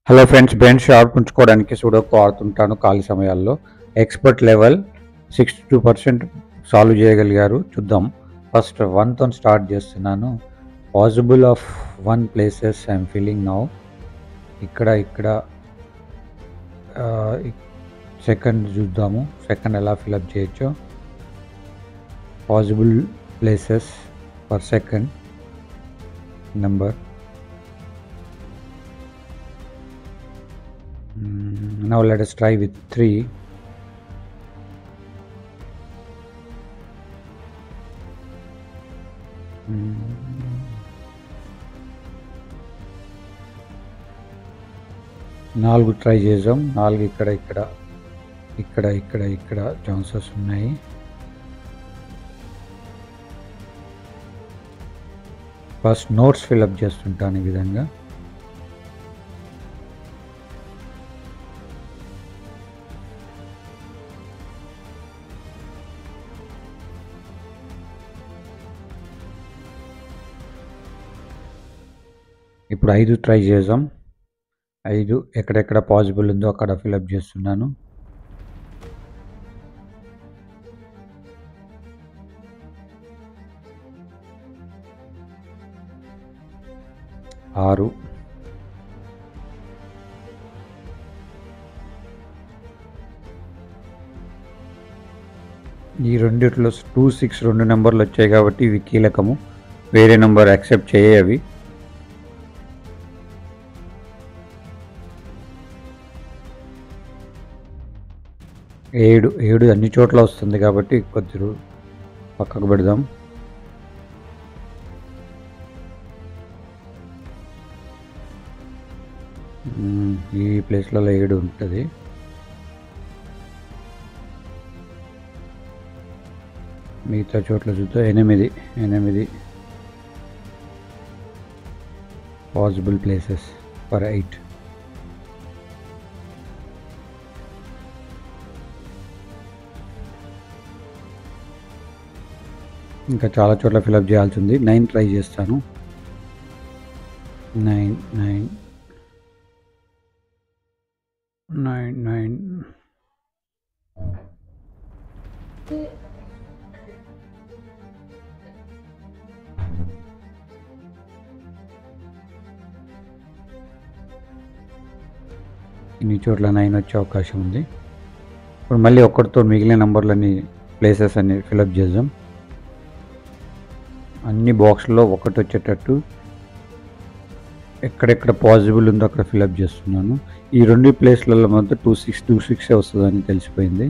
Hello friends, brain sharp ఉంచుకోవడానికి sudoku వాడుతుంటాను ఖాళీ సమయాల్లో. ఎక్స్పర్ట్ లెవెల్ 62% సాల్వ్ చేయగలిగారు. చూద్దాం. ఫస్ట్ 1తో స్టార్ట్ చేస్తున్నాను. Possible of 1 places I'm feeling now. ఇక్కడ సెకండ్ చూద్దాము. సెకండ్ ఎలా ఫిలప్ చేయొచ్చో. Possible places per second number. Now let us try with 3. నాలుగు ట్రై చేద్దాం. 4 ఇక్కడ ఛాన్సెస్ ఉన్నాయి. ఫస్ట్ నోట్స్ ఫిలప్ చేస్తుంటాను ఈ విధంగా. ఇప్పుడు 5 ట్రై చేద్దాం. 5 ఎక్కడెక్కడ పాసిబుల్ ఉందో అక్కడ ఫిలప్ చేస్తున్నాను. ఆరు, ఈ రెండిట్లో 2, 6 2 నెంబర్లు వచ్చాయి కాబట్టి ఇవి కీలకము. వేరే నెంబర్ యాక్సెప్ట్ చేయవి. 7 అన్ని చోట్ల వస్తుంది కాబట్టి కొద్దిగా పక్కకు పెడదాం. ఈ ప్లేస్లలో 7 ఉంటుంది. మిగతా చోట్ల చూద్దాం. 8 పాసిబుల్ ప్లేసెస్ ఫర్ 8. ఇంకా చాలా చోట్ల ఫిలప్ చేయాల్సి ఉంది. 9 ట్రై చేస్తాను. 9 ఇన్ని చోట్ల 9 వచ్చే అవకాశం ఉంది. ఇప్పుడు మళ్ళీ ఒక్కటితో మిగిలిన నంబర్లని ప్లేసెస్ అన్ని ఫిలప్ చేద్దాం. అన్ని బాక్స్లో ఒకటి వచ్చేటట్టు ఎక్కడెక్కడ పాసిబుల్ ఉందో అక్కడ ఫిలప్ చేస్తున్నాను. ఈ రెండు ప్లేస్లలో మాత్రం 26 వస్తుందని తెలిసిపోయింది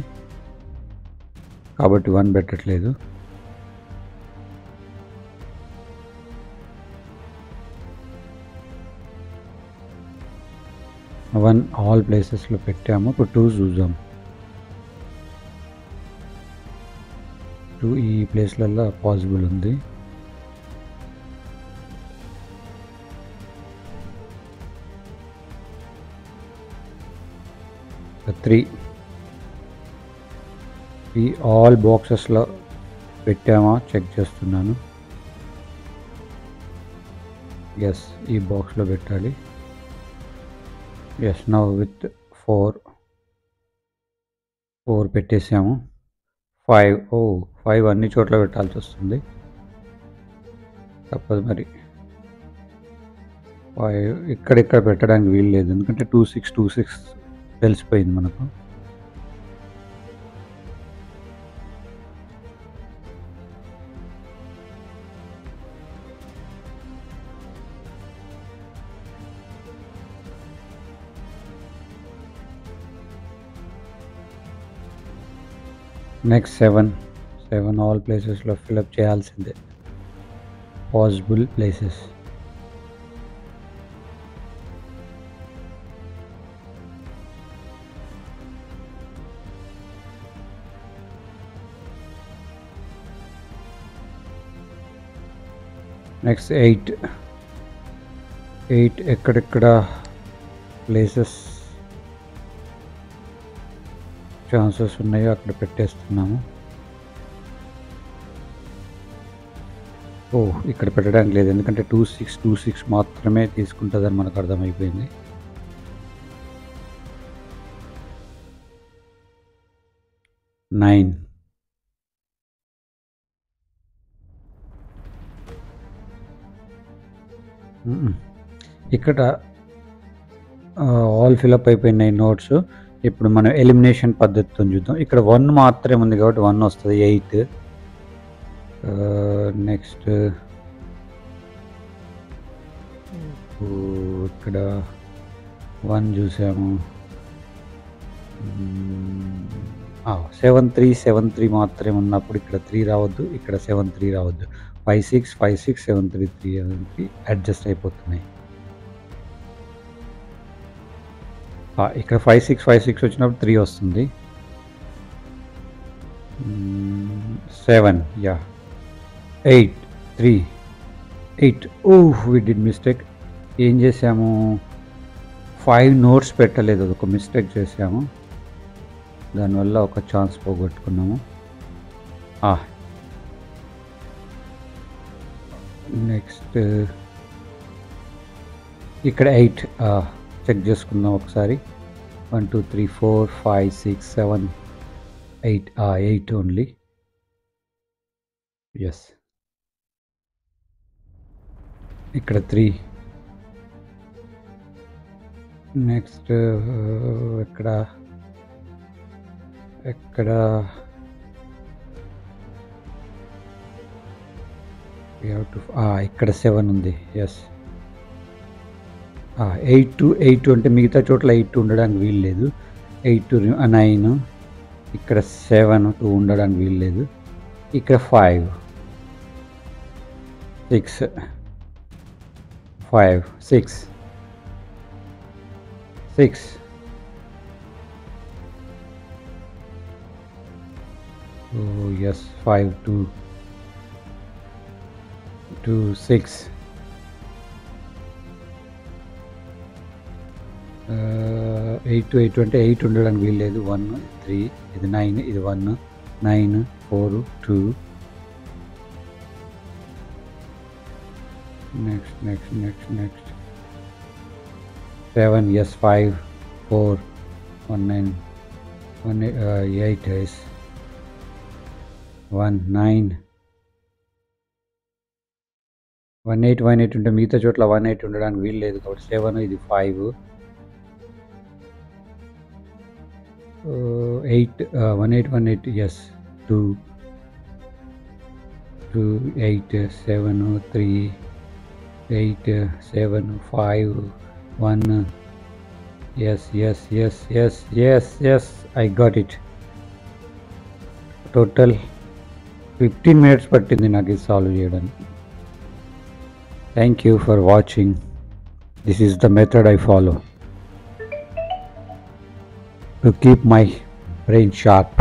కాబట్టి 1 పెట్టట్లేదు. వన్ ఆల్ ప్లేసెస్లో పెట్టాము. ఇప్పుడు 2 చూద్దాం. 2 ఈ ప్లేస్లలో పాసిబుల్ ఉంది. 3 ఈ ఆల్ బాక్సెస్లో పెట్టామా చెక్ చేస్తున్నాను. ఎస్, ఈ బాక్స్లో పెట్టాలి. Yes, now with 4 పెట్టేసాము. 5 అన్ని చోట్ల పెట్టాల్సి వస్తుంది, తప్పదు మరి. 5 ఇక్కడ పెట్టడానికి వీలు లేదు, ఎందుకంటే 26 తెలిసిపోయింది మనకు. నెక్స్ట్ 7 ఆల్ ప్లేసెస్లో ఫిలప్ చేయాల్సిందే. Possible places. నెక్స్ట్ 8 ఎక్కడెక్కడ ప్లేసెస్ ఛాన్సెస్ ఉన్నాయో అక్కడ పెట్టేస్తున్నాము. ఇక్కడ పెట్టడానికి లేదు, ఎందుకంటే 26 మాత్రమే తీసుకుంటుందని మనకు అర్థమైపోయింది. 9. ఇక్కడ ఆల్ ఫిలప్ అయిపోయినాయి నోట్స్. ఇప్పుడు మనం ఎలిమినేషన్ పద్ధతితో చూద్దాం. ఇక్కడ 1 మాత్రమే ఉంది కాబట్టి 1 వస్తుంది. 8. నెక్స్ట్ ఇక్కడ 1 చూసాము. 7 3 మాత్రమే ఉన్నప్పుడు ఇక్కడ 3 రావద్దు, ఇక్కడ 7 3 రావద్దు. 5 6 5 6 7 3 3 అడ్జస్ట్ అయిపోతున్నాయి. ఇక్కడ 5 6 5 6 వచ్చినప్పుడు 3 వస్తుంది. 7 యా 8 3 8. We did mistake. ఏం చేసాము, 5 నోట్స్ పెట్టలేదు, ఒక మిస్టేక్ చేసాము. దానివల్ల ఒక ఛాన్స్ పోగొట్టుకున్నాము. నెక్స్ట్ ఇక్కడ 8 చెక్ చేసుకుందాం ఒకసారి. 1 2 3 4 5 6 7 8. 8 ఓన్లీ. ఎస్. ఇక్కడ 3. నెక్స్ట్ ఇక్కడ ఇక్కడ 7 ఉంది. ఎస్. 8 8 అంటే మిగతా చోట్ల 8 ఉండడానికి వీలు లేదు. 8 9. ఇక్కడ 7 2 ఉండడానికి వీలు లేదు. ఇక్కడ 5 6 5 6 6. Yes, 5 2 2 6. 8 8 అంటే 8 ఉండడానికి వీలు లేదు. 1 3. ఇది 9. ఇది 1 9 4 2. నెక్స్ట్ 7. yes 5 4 1 9 1 8 is 1 9 1 8 1 8 ఉంటే మిగతా చోట్ల 1 8 ఉండడానికి వీలు లేదు కాబట్టి 7. ఇది 5 8 1 8 1 8. yes 2 2 8 7 3 8 7 5 1. yes I got it. Total 15 minutes పట్టింది నాకు ఇది సాల్వ్ చేయడానికి. Thank you for watching. This is the method I follow to keep my brain sharp.